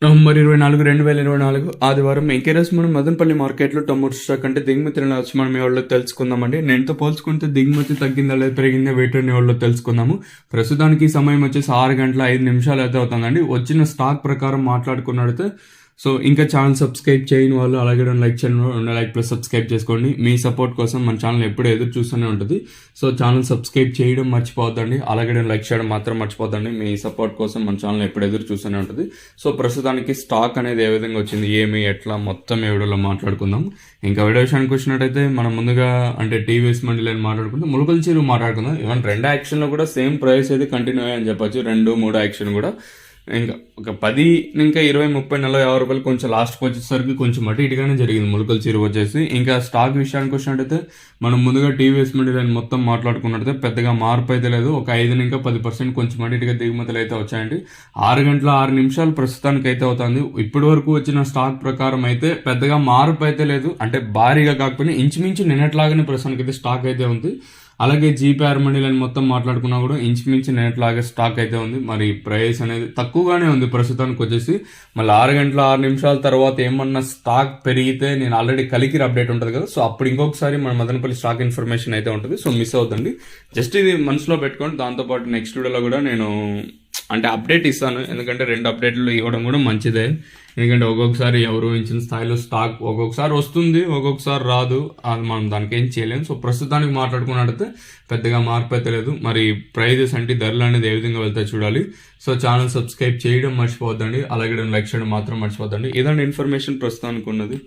November 24, 2024 ఆదివారం మనం మదనపల్లి మార్కెట్లో టమోటో స్టాక్ అంటే దిగుమతి వచ్చి మనం ఎవరిలో తెలుసుకుందామండి. నేనుతో పోల్చుకుంటే దిగుమతి తగ్గిందా లేదా పెరిగిందా వేటర్ని ఎవరిలో తెలుసుకుందాము. ప్రస్తుతానికి సమయం వచ్చేసి 6 గంటల 5 నిమిషాలు అయితే అవుతుందండి. వచ్చిన స్టాక్ ప్రకారం మాట్లాడుకున్నట్లయితే సో ఇంకా ఛానల్ సబ్స్క్రైబ్ చేయని వాళ్ళు అలాగే లైక్ చేయండి, లైక్ ప్లస్ సబ్స్క్రైబ్ చేసుకోండి. మీ సపోర్ట్ కోసం మన ఛానల్ ఎప్పుడు ఎదురు చూస్తూనే ఉంటుంది. సో ఛానల్ సబ్స్క్రైబ్ చేయడం మర్చిపోద్దండి, అలాగే లైక్ చేయడం మాత్రం మర్చిపోద్దండి. మీ సపోర్ట్ కోసం మన ఛానల్ ఎప్పుడు ఎదురు చూస్తూనే ఉంటుంది. సో ప్రస్తుతానికి స్టాక్ అనేది ఏ విధంగా వచ్చింది, ఏమి ఎట్లా మొత్తం ఏ వీడియోలో మాట్లాడుకుందాం. ఇంకా వీడియో విషయానికి వచ్చినట్టయితే మనం ముందుగా అంటే టీవీఎస్ మండీలని మాట్లాడుకుంటే ములకల చీరు మాట్లాడుకుందాం. ఈవెన్ 2 యాక్షన్లో కూడా సేమ్ ప్రైస్ అయితే కంటిన్యూ అయ్యని చెప్పొచ్చు. 2, 3 యాక్షన్ కూడా ఇంకా ఒక 10, ఇంకా 20, 30, 40, 50 రూపాయలు కొంచెం లాస్ట్కి వచ్చేసరికి కొంచెం అటు ఇటుగానే జరిగింది ములకల చీర వచ్చేసి. ఇంకా స్టాక్ విషయానికి వచ్చినట్టయితే మనం ముందుగా టీవీఎస్ మండీలని మొత్తం మాట్లాడుకున్నట్టయితే పెద్దగా మార్పు అయితే లేదు. ఒక 5 ఇంకా 10% కొంచెం అటు ఇటుగా దిగుమతులు అయితే వచ్చాయండి. 6 గంటల 6 నిమిషాలు ప్రస్తుతానికి అయితే అవుతుంది. ఇప్పటి వరకు వచ్చిన స్టాక్ ప్రకారం అయితే పెద్దగా మార్పు అయితే లేదు. అంటే భారీగా కాకపోయినా ఇంచుమించు నిన్నట్లాగానే ప్రస్తుతానికి అయితే స్టాక్ అయితే ఉంది. అలాగే జీపీఆర్ మండీలని మొత్తం మాట్లాడుకున్నా కూడా ఇంచుమించు నిన్నట్లాగే స్టాక్ అయితే ఉంది. మరి ప్రైస్ అనేది తక్కువగానే ఉంది ప్రస్తుతానికి వచ్చేసి. మళ్ళీ 6 గంటల 6 నిమిషాల తర్వాత ఏమన్నా స్టాక్ పెరిగితే నేను ఆల్రెడీ కలికిరి అప్డేట్ ఉంటుంది కదా, సో అప్పుడు ఇంకొకసారి మన మదనపల్లి స్టాక్ ఇన్ఫర్మేషన్ అయితే ఉంటుంది. సో మిస్ అవుతుంది, జస్ట్ ఇది మనసులో పెట్టుకోండి. దాంతోపాటు నెక్స్ట్ వీడియోలో కూడా నేను అంటే అప్డేట్ ఇస్తాను, ఎందుకంటే 2 అప్డేట్లు ఇవ్వడం కూడా మంచిదే. ఎందుకంటే ఒక్కొక్కసారి ఎవరు ఇచ్చిన స్థాయిలో స్టాక్ ఒక్కొక్కసారి వస్తుంది, ఒక్కొక్కసారి రాదు, అది మనం దానికి ఏం చేయలేము. సో ప్రస్తుతానికి మాట్లాడుకున్నట్టయితే పెద్దగా మార్పు అయితే లేదు. మరి ప్రైజెస్ అంటే ధరలు అనేది ఏ విధంగా వెళ్తాయి చూడాలి. సో ఛానల్ సబ్స్క్రైబ్ చేయడం మర్చిపోద్దండి, అలాగే లైక్ చేయడం మాత్రం మర్చిపోద్దండి. ఇదండి ఇన్ఫర్మేషన్ ప్రస్తుతానికి ఉన్నది.